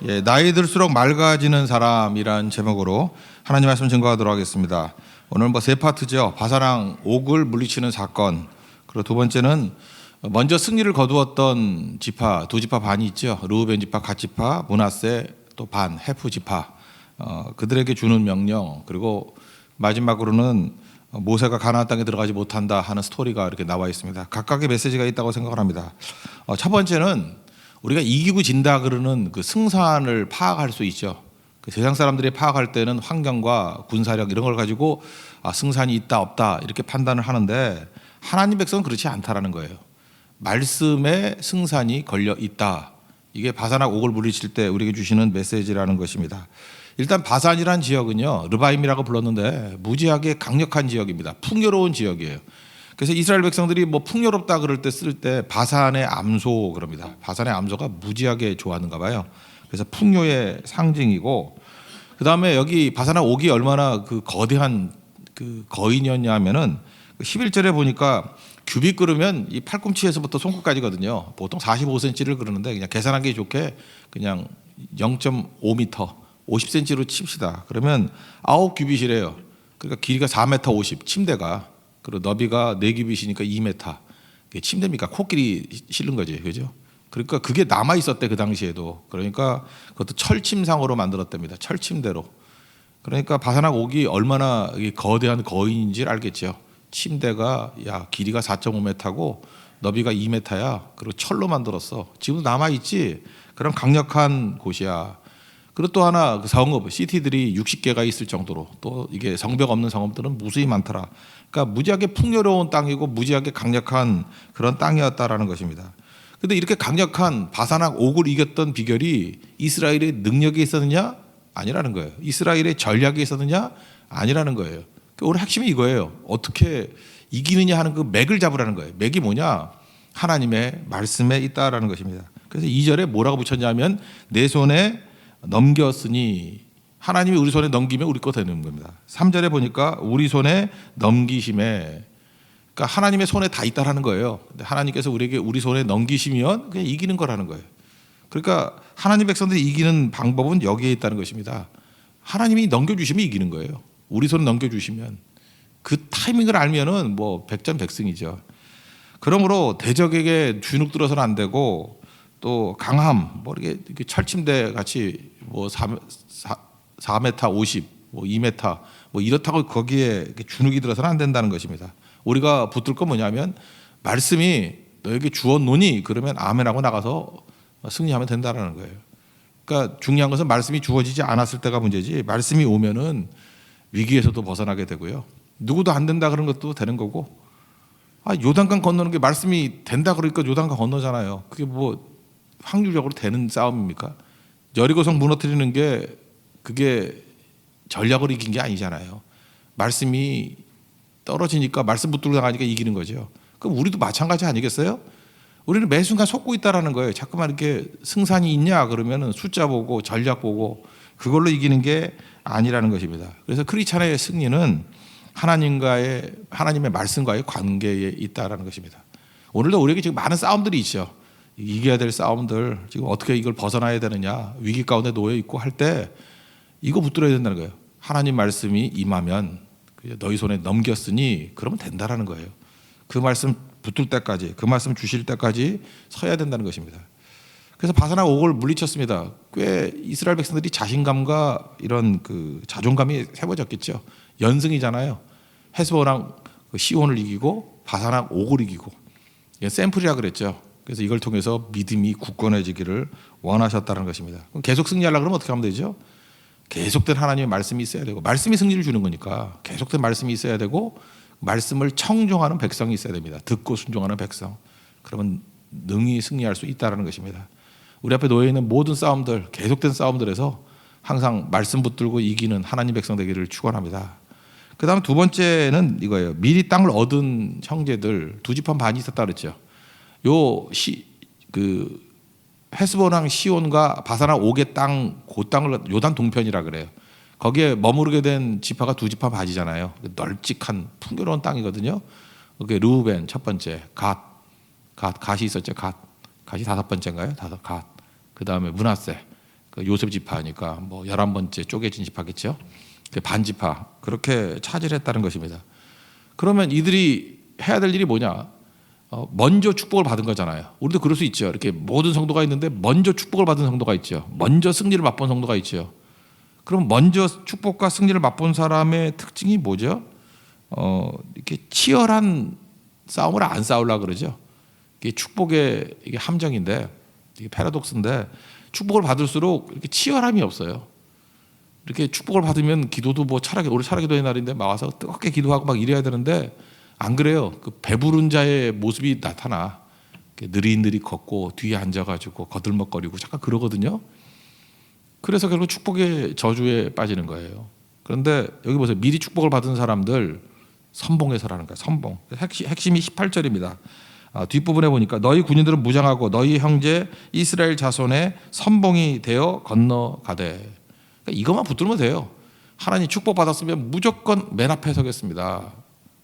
예, 나이 들수록 맑아지는 사람이란 제목으로 하나님 말씀 증거하도록 하겠습니다. 오늘 세 파트죠. 바사랑 옥을 물리치는 사건. 그리고 두 번째는 먼저 승리를 거두었던 지파, 두 지파 반이 있죠. 르우벤 지파, 갓 지파, 므낫세 또 반, 헤프 지파. 그들에게 주는 명령. 그리고 마지막으로는 모세가 가나안 땅에 들어가지 못한다 하는 스토리가 이렇게 나와 있습니다. 각각의 메시지가 있다고 생각을 합니다. 첫 번째는 우리가 이기고 진다 그러는 그 승산을 파악할 수 있죠. 그 세상 사람들이 파악할 때는 환경과 군사력 이런 걸 가지고 승산이 있다 없다 이렇게 판단을 하는데 하나님 백성은 그렇지 않다라는 거예요. 말씀에 승산이 걸려 있다. 이게 바산과 옥을 물리칠 때 우리에게 주시는 메시지라는 것입니다. 일단 바산이란 지역은요, 르바임이라고 불렀는데 무지하게 강력한 지역입니다. 풍요로운 지역이에요. 그래서 이스라엘 백성들이 풍요롭다 그럴 때 쓸 때 바산의 암소 그럽니다. 바산의 암소가 무지하게 좋아하는가 봐요. 그래서 풍요의 상징이고, 그 다음에 여기 바산의 옥이 얼마나 그 거대한 그 거인이었냐면은 11절에 보니까 규빗 그르면 이 팔꿈치에서부터 손끝까지거든요. 보통 45cm를 그르는데 그냥 계산하기 좋게 그냥 0.5m, 50cm로 칩시다. 그러면 9규빗이래요. 그러니까 길이가 4m 50, 침대가. 그리고 너비가 4규빗이니까 2m. 그게 침대입니까? 코끼리 실는 거지, 그죠? 그러니까 그게 남아 있었대 그 당시에도. 그러니까 그것도 철침상으로 만들었답니다. 철침대로. 그러니까 바산악 옥이 얼마나 거대한 거인인지를 알겠죠. 침대가 길이가 4.5m고 너비가 2m야. 그리고 철로 만들었어. 지금도 남아 있지. 그런 강력한 곳이야. 그리고 또 하나 그 성읍, 시티들이 60개가 있을 정도로 또 이게 성벽 없는 성읍들은 무수히 많더라. 그러니까 무지하게 풍요로운 땅이고 무지하게 강력한 그런 땅이었다라는 것입니다. 그런데 이렇게 강력한 바산악 옥을 이겼던 비결이 이스라엘의 능력에 있었느냐? 아니라는 거예요. 이스라엘의 전략에 있었느냐? 아니라는 거예요. 오늘 핵심이 이거예요. 어떻게 이기느냐 하는 그 맥을 잡으라는 거예요. 맥이 뭐냐? 하나님의 말씀에 있다라는 것입니다. 그래서 2절에 뭐라고 붙였냐면 내 손에 넘겼으니, 하나님이 우리 손에 넘기면 우리 거 되는 겁니다. 3절에 보니까 우리 손에 넘기심에, 그러니까 하나님의 손에 다 있다라는 거예요. 하나님께서 우리에게 우리 손에 넘기시면 그냥 이기는 거라는 거예요. 그러니까 하나님 백성들이 이기는 방법은 여기에 있다는 것입니다. 하나님이 넘겨주시면 이기는 거예요. 우리 손에 넘겨주시면 그 타이밍을 알면은 백전백승이죠. 그러므로 대적에게 주눅 들어서는 안 되고, 또 강함, 이렇게 철침대 같이 4m 50, 2m 이렇다고 거기에 주눅이 들어서는 안 된다는 것입니다. 우리가 붙들 건 뭐냐면 말씀이 너에게 주었노니 그러면 아멘하고 나가서 승리하면 된다는 거예요. 그러니까 중요한 것은 말씀이 주어지지 않았을 때가 문제지, 말씀이 오면은 위기에서도 벗어나게 되고요. 누구도 안 된다 그런 것도 되는 거고, 요단강 건너는 게 말씀이 된다 그러니까 요단강 건너잖아요. 그게 확률적으로 되는 싸움입니까? 여리고성 무너뜨리는 게 그게 전략으로 이긴 게 아니잖아요. 말씀이 떨어지니까, 말씀 붙들고 나가니까 이기는 거죠. 그럼 우리도 마찬가지 아니겠어요? 우리는 매 순간 속고 있다라는 거예요. 자꾸만 이렇게 승산이 있냐 그러면은 숫자 보고 전략 보고 그걸로 이기는 게 아니라는 것입니다. 그래서 크리스찬의 승리는 하나님의 말씀과의 관계에 있다라는 것입니다. 오늘도 우리에게 지금 많은 싸움들이 있죠. 이겨야 될 싸움들, 지금 어떻게 이걸 벗어나야 되느냐, 위기 가운데 놓여 있고 할 때 이거 붙들어야 된다는 거예요. 하나님 말씀이 임하면 너희 손에 넘겼으니 그러면 된다라는 거예요. 그 말씀 붙들 때까지, 그 말씀 주실 때까지 서야 된다는 것입니다. 그래서 바산악 옥을 물리쳤습니다. 꽤 이스라엘 백성들이 자신감과 이런 그 자존감이 세워졌겠죠. 연승이잖아요. 헤스본랑 시온을 이기고 바산악 옥을 이기고, 샘플이라 그랬죠. 그래서 이걸 통해서 믿음이 굳건해지기를 원하셨다는 것입니다. 그럼 계속 승리하려고 그러면 어떻게 하면 되죠? 계속된 하나님의 말씀이 있어야 되고, 말씀이 승리를 주는 거니까 계속된 말씀이 있어야 되고, 말씀을 청종하는 백성이 있어야 됩니다. 듣고 순종하는 백성. 그러면 능히 승리할 수 있다는 것입니다. 우리 앞에 놓여 있는 모든 싸움들, 계속된 싸움들에서 항상 말씀 붙들고 이기는 하나님 백성 되기를 축원합니다. 그 다음 두 번째는 이거예요. 미리 땅을 얻은 형제들 두 지파 반이 있었다 그랬죠. 헤스본왕 시온과 바산악 옥의 땅, 그 땅을 요단 동편이라 그래요. 거기에 머무르게 된 지파가 두 지파 반이잖아요. 널찍한 풍요로운 땅이거든요. 그게 르우벤 첫 번째, 갓이 있었죠. 갓이 다섯 번째인가요? 갓. 그 다음에 므낫세, 그 요셉 지파니까 뭐 11번째 쪼개진 지파겠죠. 그 반지파 그렇게 차지했다는 것입니다. 그러면 이들이 해야 될 일이 뭐냐? 먼저 축복을 받은 거잖아요. 우리도 그럴 수 있죠. 이렇게 모든 성도가 있는데 먼저 축복을 받은 성도가 있죠. 먼저 승리를 맛본 성도가 있죠. 그럼 먼저 축복과 승리를 맛본 사람의 특징이 뭐죠? 이렇게 치열한 싸움을 안 싸우려고 그러죠. 이게 축복의 이게 함정인데, 이게 패러독스인데, 축복을 받을수록 이렇게 치열함이 없어요. 이렇게 축복을 받으면 기도도 뭐 우리 차라기도의 날인데 막 와서 뜨겁게 기도하고 막 이래야 되는데 안 그래요. 그 배부른 자의 모습이 나타나. 느릿느릿 걷고 뒤에 앉아가지고 거들먹거리고 잠깐 그러거든요. 그래서 결국 축복의 저주에 빠지는 거예요. 그런데 여기 보세요. 미리 축복을 받은 사람들 선봉에서라는 거예요. 선봉. 핵심이 18절입니다. 뒷부분에 보니까 너희 군인들은 무장하고 너희 형제 이스라엘 자손의 선봉이 되어 건너가되. 그러니까 이것만 붙들면 돼요. 하나님 축복 받았으면 무조건 맨 앞에 서겠습니다.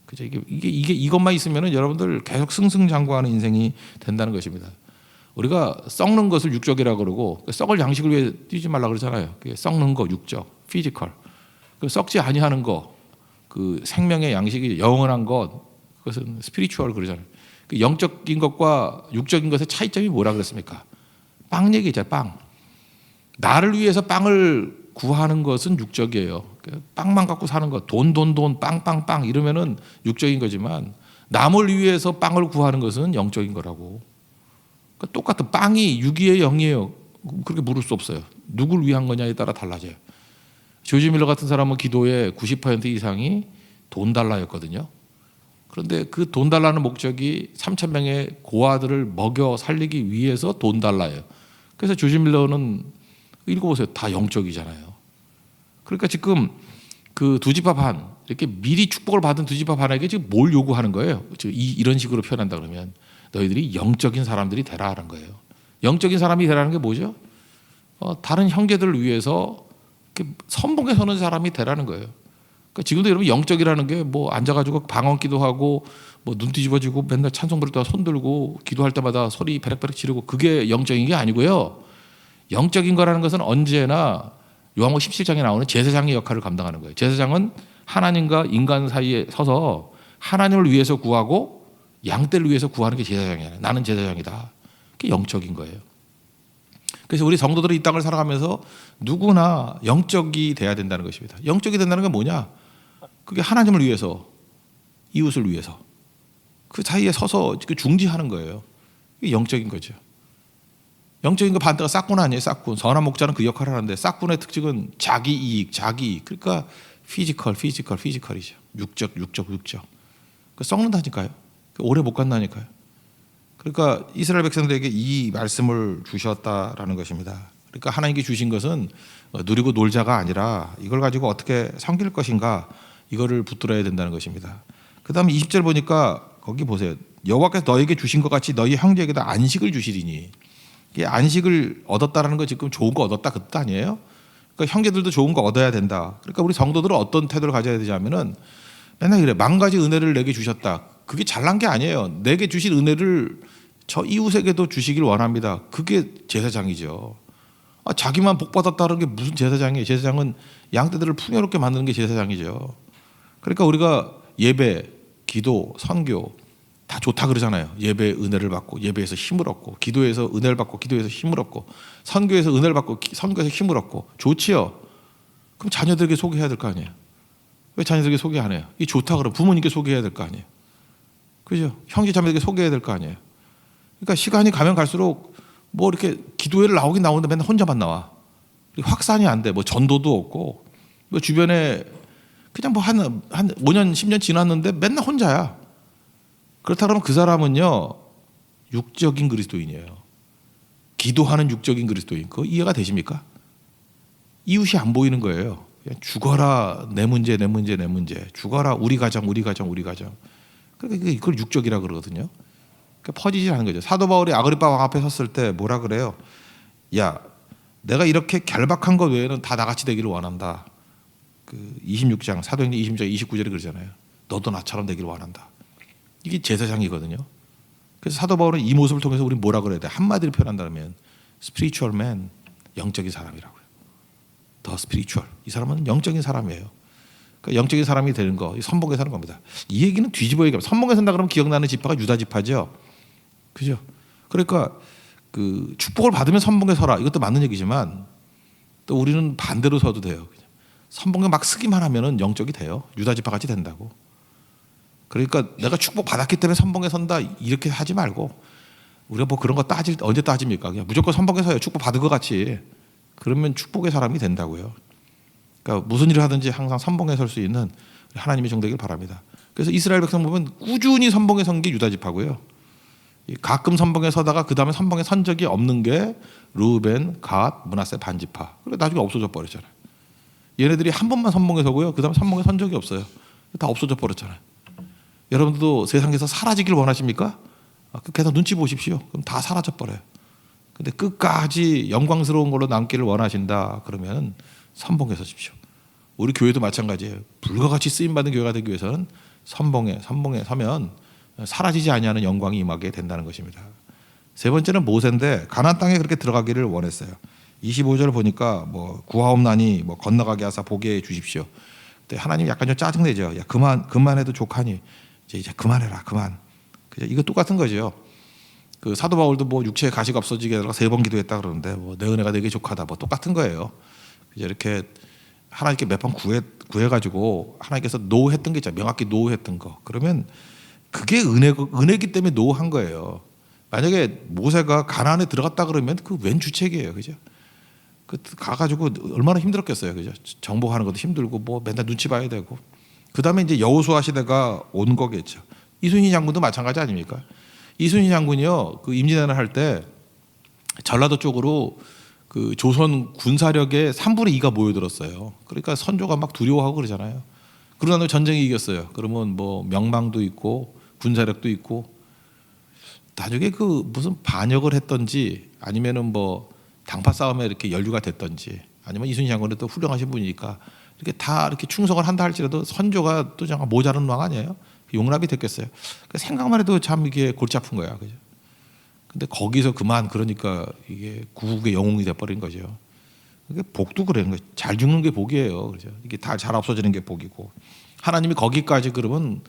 그죠? 이것만 있으면 여러분들 계속 승승장구하는 인생이 된다는 것입니다. 우리가 썩는 것을 육적이라고 그러고 썩을 양식을 위해 뛰지 말라 그러잖아요. 그게 썩는 거 육적, 피지컬. 그 썩지 아니하는 거, 그 생명의 양식이 영원한 것, 그것은 스피리추얼 그러잖아요. 그 영적인 것과 육적인 것의 차이점이 뭐라 그랬습니까? 빵 얘기죠, 빵. 나를 위해서 빵을 구하는 것은 육적이에요. 빵만 갖고 사는 것, 돈, 빵 이러면은 육적인 거지만 남을 위해서 빵을 구하는 것은 영적인 거라고. 그러니까 똑같은 빵이 6이에요, 0이에요. 그렇게 물을 수 없어요. 누굴 위한 거냐에 따라 달라져요. 조지 밀러 같은 사람은 기도의 90% 이상이 돈 달라였거든요. 그런데 그 돈 달라는 목적이 3,000명의 고아들을 먹여 살리기 위해서 돈 달라요. 그래서 조지 밀러는 읽어보세요. 다 영적이잖아요. 그러니까 지금 그 두 집합 반, 이렇게 미리 축복을 받은 두 집합 반에게 지금 뭘 요구하는 거예요? 이런 식으로 표현한다 그러면 너희들이 영적인 사람들이 되라는 거예요. 영적인 사람이 되라는 게 뭐죠? 다른 형제들을 위해서 선봉에 서는 사람이 되라는 거예요. 그러니까 지금도 여러분 영적이라는 게 뭐 앉아가지고 방언기도 하고 뭐 눈 뒤집어지고 맨날 찬송 부를 때마다 손 들고 기도할 때마다 소리 베렉베렉 지르고 그게 영적인 게 아니고요. 영적인 거라는 것은 언제나 요한복음 17장에 나오는 제사장의 역할을 감당하는 거예요. 제사장은 하나님과 인간 사이에 서서 하나님을 위해서 구하고 양떼를 위해서 구하는 게 제사장이에요. 나는 제사장이다. 그게 영적인 거예요. 그래서 우리 성도들이 이 땅을 살아가면서 누구나 영적이 돼야 된다는 것입니다. 영적이 된다는 건 뭐냐? 그게 하나님을 위해서, 이웃을 위해서 그 사이에 서서 중지하는 거예요. 이게 영적인 거죠. 영적인 거 반대가 싹군 아니에요. 싹군. 선한 목자는 그 역할을 하는데 싹군의 특징은 자기 이익. 그러니까 피지컬이죠. 육적. 그 썩는다니까요. 오래 못 간다니까요. 그러니까 이스라엘 백성들에게 이 말씀을 주셨다라는 것입니다. 그러니까 하나님께 주신 것은 누리고 놀자가 아니라 이걸 가지고 어떻게 섬길 것인가 이거를 붙들어야 된다는 것입니다. 그 다음에 20절 보니까 거기 보세요. 여호와께서 너에게 주신 것 같이 너희 형제에게도 안식을 주시리니. 이게 안식을 얻었다라는 거 지금 좋은 거 얻었다 그 뜻 아니에요? 그러니까 형제들도 좋은 거 얻어야 된다. 그러니까 우리 성도들은 어떤 태도를 가져야 되냐면은 맨날 이래. 만 가지 은혜를 내게 주셨다. 그게 잘난 게 아니에요. 내게 주신 은혜를 저 이웃에게도 주시길 원합니다. 그게 제사장이죠. 자기만 복 받았다는 게 무슨 제사장이에요? 제사장은 양떼들을 풍요롭게 만드는 게 제사장이죠. 그러니까 우리가 예배, 기도, 선교 다 좋다 그러잖아요. 예배 은혜를 받고 예배에서 힘을 얻고 기도에서 은혜를 받고 기도에서 힘을 얻고 선교에서 은혜를 받고 선교에서 힘을 얻고 좋지요. 그럼 자녀들에게 소개해야 될 거 아니에요. 왜 자녀들에게 소개 안 해요? 이 좋다 그러면 부모님께 소개해야 될 거 아니에요. 그죠? 형제 자매에게 소개해야 될 거 아니에요. 그러니까 시간이 가면 갈수록 뭐 이렇게 기도회를 나오긴 나오는데 맨날 혼자만 나와. 확산이 안 돼. 뭐 전도도 없고 뭐 주변에 그냥 뭐 한 5년 10년 지났는데 맨날 혼자야. 그렇다 그러면 그 사람은요 육적인 그리스도인이에요. 기도하는 육적인 그리스도인. 그거 이해가 되십니까? 이웃이 안 보이는 거예요. 그냥 죽어라 내 문제 죽어라 우리 가정. 그러니까 이걸 육적이라 그러거든요. 그러니까 퍼지지 않는 거죠. 사도 바울이 아그리파 왕 앞에 섰을 때 뭐라 그래요? 야, 내가 이렇게 결박한 것 외에는 다 나같이 되기를 원한다. 그 26장 사도행전 26장 29절에 그러잖아요. 너도 나처럼 되기를 원한다. 이게 제사장이거든요. 그래서 사도 바울은 이 모습을 통해서 우리 뭐라 그래야 돼? 한마디로 표현한다면 spiritual man, 영적인 사람이라고요. 더 스피리추얼. 이 사람은 영적인 사람이에요. 그러니까 영적인 사람이 되는 거, 선봉에 서는 겁니다. 이 얘기는 뒤집어 얘기하면 선봉에 선다 그러면 기억나는 지파가 유다 지파죠. 그죠? 그러니까 그 축복을 받으면 선봉에 서라. 이것도 맞는 얘기지만 또 우리는 반대로 서도 돼요. 선봉에 막 쓰기만 하면은 영적이 돼요. 유다 지파 같이 된다고. 그러니까 내가 축복 받았기 때문에 선봉에 선다 이렇게 하지 말고 우리가 뭐 그런 거 언제 따집니까? 그냥 무조건 선봉에 서요. 축복 받은 것 같이. 그러면 축복의 사람이 된다고요. 그러니까 무슨 일을 하든지 항상 선봉에 설 수 있는 하나님의 종되길 바랍니다. 그래서 이스라엘 백성 보면 꾸준히 선봉에 선 게 유다 지파고요. 가끔 선봉에 서다가 그 다음에 선봉에 선 적이 없는 게 르우벤, 갓, 므낫세 반지파. 그래 나중에 없어져 버렸잖아요. 얘네들이 한 번만 선봉에 서고요. 그 다음에 선봉에 선 적이 없어요. 다 없어져 버렸잖아요. 여러분들도 세상에서 사라지길 원하십니까? 계속 눈치 보십시오. 그럼 다 사라져 버려요. 근데 끝까지 영광스러운 걸로 남기를 원하신다 그러면 선봉에 서십시오. 우리 교회도 마찬가지예요. 불과같이 쓰임받는 교회가 되기 위해서는 선봉에 서면 사라지지 아니하는 영광이 임하게 된다는 것입니다. 세 번째는 모세인데 가나안 땅에 그렇게 들어가기를 원했어요. 25절 보니까 뭐 구하옵나니 뭐 건너가게 하사 보게 해 주십시오. 근데 하나님 약간 좀 짜증내죠. 야 그만해도 족하니 이제 그만해라 그만. 그죠? 이거 똑같은 거죠. 그 사도 바울도 뭐 육체의 가시가 없어지게 해달라 3번 기도했다 그러는데 뭐 내 은혜가 되게 족하다 뭐 똑같은 거예요. 이제 이렇게 하나님께 몇 번 구해가지고 하나님께서 노했던 게 있잖아요. 명확히 노했던 거. 그러면 그게 은혜기 때문에 노한 거예요. 만약에 모세가 가나안에 들어갔다 그러면 그 웬 주책이에요, 그죠? 그 가가지고 얼마나 힘들었겠어요, 그죠? 정복하는 것도 힘들고 뭐 맨날 눈치 봐야 되고. 그 다음에 이제 여호수아 시대가 온 거겠죠. 이순신 장군도 마찬가지 아닙니까? 이순신 장군이요, 그 임진왜란을 할 때 전라도 쪽으로 그 조선 군사력의 3분의 2가 모여들었어요. 그러니까 선조가 막 두려워하고 그러잖아요. 그러고 나서 전쟁이 이겼어요. 그러면 뭐 명망도 있고 군사력도 있고 나중에 그 무슨 반역을 했던지 아니면은 뭐 당파 싸움에 이렇게 연루가 됐던지 아니면 이순신 장군이 또 훌륭하신 분이니까 이렇게 다 이렇게 충성을 한다 할지라도 선조가 또 정말 모자른 왕 아니에요? 용납이 됐겠어요. 그러니까 생각만 해도 참 이게 골치 아픈 거야, 그죠? 근데 거기서 그만 그러니까 이게 구국의 영웅이 돼버린 거죠. 그게 복도 그런 거예요. 잘 죽는 게 복이에요, 그죠? 이게 다 잘 없어지는 게 복이고 하나님이 거기까지 그러면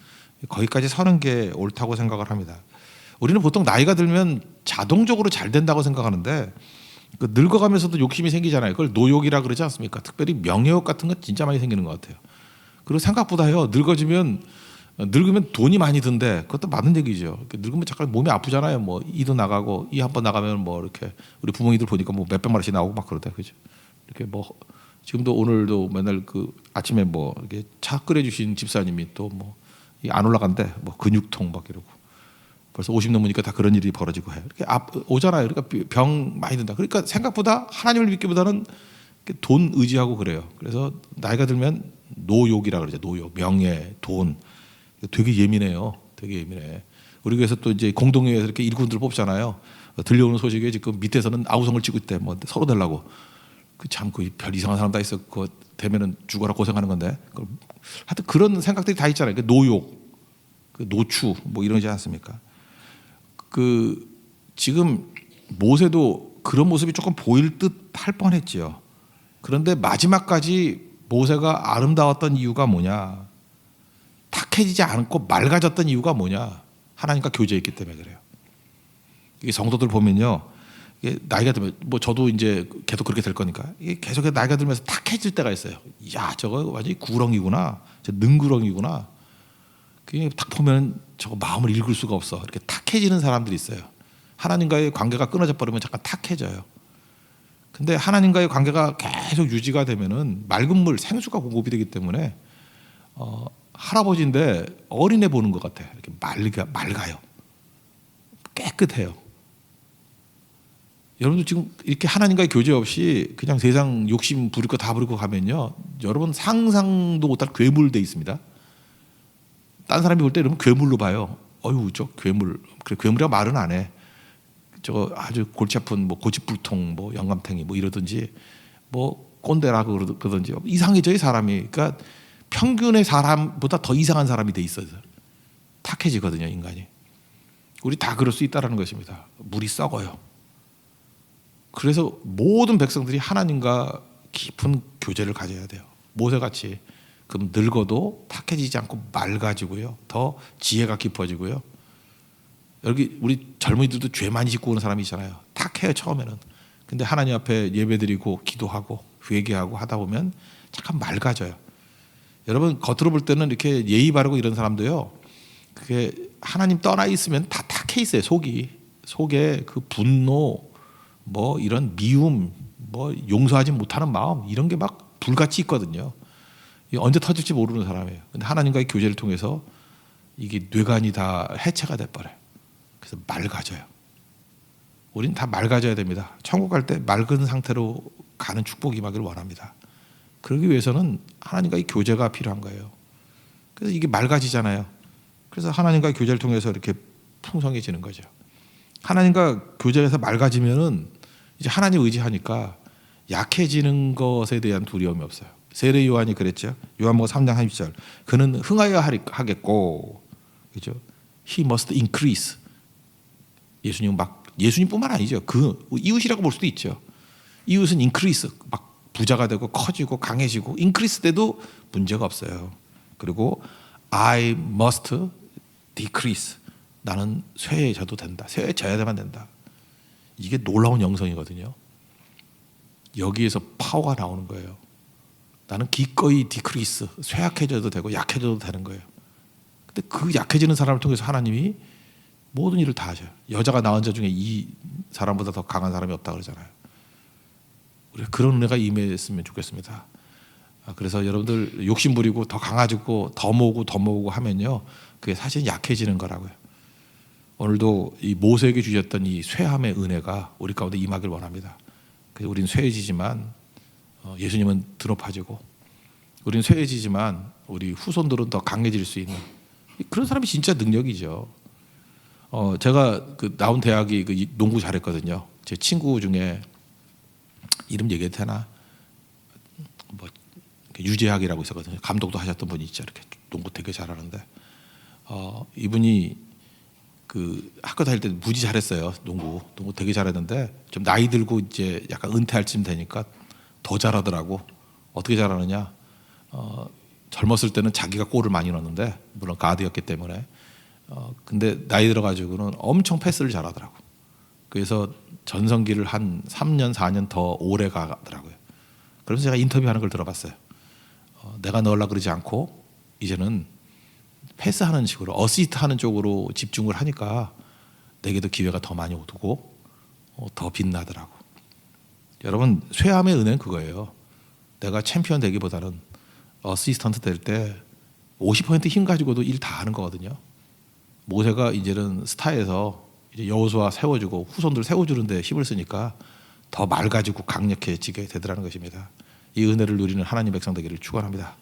거기까지 서는 게 옳다고 생각을 합니다. 우리는 보통 나이가 들면 자동적으로 잘 된다고 생각하는데 그 늙어가면서도 욕심이 생기잖아요. 그걸 노욕이라 그러지 않습니까? 특별히 명예욕 같은 건 진짜 많이 생기는 것 같아요. 그리고 생각보다요, 늙으면 돈이 많이 든대. 그것도 맞는 얘기죠. 늙으면 잠깐 몸이 아프잖아요. 뭐 이도 나가고 이 한 번 나가면 뭐 이렇게 우리 부모님들 보니까 뭐 몇백만 원씩 나오고 막 그러대, 그죠? 이렇게 뭐 지금도 오늘도 맨날 그 아침에 뭐 이렇게 차 끓여주신 집사님이 또 뭐 안 올라간대. 뭐 근육통 막 이러고 벌써 50 넘으니까 다 그런 일이 벌어지고 해요. 이렇게 오잖아요. 그러니까 병 많이 든다. 그러니까 생각보다 하나님을 믿기보다는 돈 의지하고 그래요. 그래서 나이가 들면 노욕이라 그러죠. 노욕, 명예, 돈. 되게 예민해요. 되게 예민해. 우리 교회에서 또 이제 공동회에서 이렇게 일꾼들 뽑잖아요. 들려오는 소식에 지금 밑에서는 아우성을 찍고 있대. 뭐 서로 되려고. 그 참 그 별 이상한 사람 다 있어. 그거 되면은 죽어라 고생하는 건데. 하여튼 그런 생각들이 다 있잖아요. 그 노욕, 그 노추 뭐 이러지 않습니까? 그 지금 모세도 그런 모습이 조금 보일 듯 할 뻔했지요. 그런데 마지막까지 모세가 아름다웠던 이유가 뭐냐? 탁해지지 않고 맑아졌던 이유가 뭐냐? 하나님과 교제했기 때문에 그래요. 이게 성도들 보면요, 이게 나이가 들면 뭐 저도 이제 계속 그렇게 될 거니까 이게 계속 나이가 들면서 탁해질 때가 있어요. 야, 저거 완전히 구렁이구나, 저 능구렁이구나. 그게 딱 보면 저거 마음을 읽을 수가 없어. 이렇게 탁해지는 사람들이 있어요. 하나님과의 관계가 끊어져 버리면 잠깐 탁해져요. 근데 하나님과의 관계가 계속 유지가 되면은 맑은 물, 생수가 공급이 되기 때문에 할아버지인데 어린애 보는 것 같아. 이렇게 맑아요. 깨끗해요. 여러분도 지금 이렇게 하나님과의 교제 없이 그냥 세상 욕심 부릴 거 다 부리고 가면요, 여러분 상상도 못할 괴물돼 있습니다. 딴 사람이 볼 때 이러면 괴물로 봐요. 어휴, 저 괴물. 그래, 괴물이라고 말은 안 해. 저 아주 골치 아픈 뭐 고집불통, 뭐 영감탱이 뭐 이러든지 뭐 꼰대라고 그러든지 이상해져요, 사람이. 그러니까 평균의 사람보다 더 이상한 사람이 돼 있어요. 탁해지거든요, 인간이. 우리 다 그럴 수 있다라는 것입니다. 물이 썩어요. 그래서 모든 백성들이 하나님과 깊은 교제를 가져야 돼요. 모세같이. 그럼 늙어도 탁해지지 않고 맑아지고요. 더 지혜가 깊어지고요. 여기 우리 젊은이들도 죄 많이 짓고 오는 사람이 있잖아요. 탁해요 처음에는. 근데 하나님 앞에 예배드리고 기도하고 회개하고 하다 보면 잠깐 맑아져요. 여러분 겉으로 볼 때는 이렇게 예의 바르고 이런 사람도요. 그게 하나님 떠나 있으면 다 탁해 있어요. 속에 그 분노, 뭐 이런 미움, 뭐 용서하지 못하는 마음 이런 게 막 불같이 있거든요. 언제 터질지 모르는 사람이에요. 근데 하나님과의 교제를 통해서 이게 뇌관이 다 해체가 돼버려요. 그래서 맑아져요. 우린 다 맑아져야 됩니다. 천국 갈 때 맑은 상태로 가는 축복이 임하기를 원합니다. 그러기 위해서는 하나님과의 교제가 필요한 거예요. 그래서 이게 맑아지잖아요. 그래서 하나님과의 교제를 통해서 이렇게 풍성해지는 거죠. 하나님과 교제에서 맑아지면은 이제 하나님 의지하니까 약해지는 것에 대한 두려움이 없어요. 세례 요한이 그랬죠. 요한복음 3장 30절. 그는 흥하여 하겠고, 그죠? He must increase. 예수님뿐만 아니죠. 그 이웃이라고 볼 수도 있죠. 이웃은 increase, 막 부자가 되고 커지고 강해지고 increase 때도 문제가 없어요. 그리고 I must decrease. 나는 쇠해져도 된다. 쇠해져야만 된다. 이게 놀라운 영성이거든요. 여기에서 파워가 나오는 거예요. 나는 기꺼이 디크리스, 쇠약해져도 되고 약해져도 되는 거예요. 근데 그 약해지는 사람을 통해서 하나님이 모든 일을 다 하셔요. 여자가 낳은 자 중에 이 사람보다 더 강한 사람이 없다 그러잖아요. 우리 그런 은혜가 임했으면 좋겠습니다. 그래서 여러분들 욕심 부리고 더 강해지고 더 모으고 하면요, 그게 사실 약해지는 거라고요. 오늘도 이 모세에게 주셨던 이 쇠함의 은혜가 우리 가운데 임하길 원합니다. 그래서 우리는 쇠해지지만 예수님은 드높아지고, 우리는 쇠해지지만 우리 후손들은 더 강해질 수 있는 그런 사람이 진짜 능력이죠. 제가 그 나온 대학이 그 농구 잘했거든요. 제 친구 중에 이름 얘기해도 되나? 뭐 유재학이라고 있었거든요. 감독도 하셨던 분이 있죠. 이렇게 농구 되게 잘하는데 이분이 그 학교 다닐 때 무지 잘했어요. 농구 되게 잘했는데 좀 나이 들고 이제 약간 은퇴할 쯤 되니까 더 잘하더라고. 어떻게 잘하느냐? 젊었을 때는 자기가 골을 많이 넣었는데, 물론 가드였기 때문에. 근데 나이 들어가지고는 엄청 패스를 잘하더라고. 그래서 전성기를 한 3년, 4년 더 오래 가더라고요. 그래서 제가 인터뷰하는 걸 들어봤어요. 내가 넣으려고 그러지 않고 이제는 패스하는 식으로, 어시스트하는 쪽으로 집중을 하니까 내게도 기회가 더 많이 오고 더 빛나더라고. 여러분, 쇠함의 은혜는 그거예요. 내가 챔피언 되기보다는 어시스턴트 될 때 50% 힘 가지고도 일 다 하는 거거든요. 모세가 이제는 스타에서 이제 여호수아 세워주고 후손들 세워주는데 힘을 쓰니까 더 맑아지고 강력해지게 되더라는 것입니다. 이 은혜를 누리는 하나님 백성 되기를 축원합니다.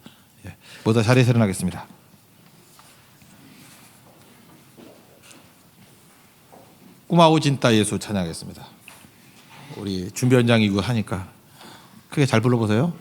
모두 자리에서 일어나겠습니다. 꼬마오진 따 예수 찬양하겠습니다. 우리 준비 현장이고 하니까 크게 잘 불러보세요.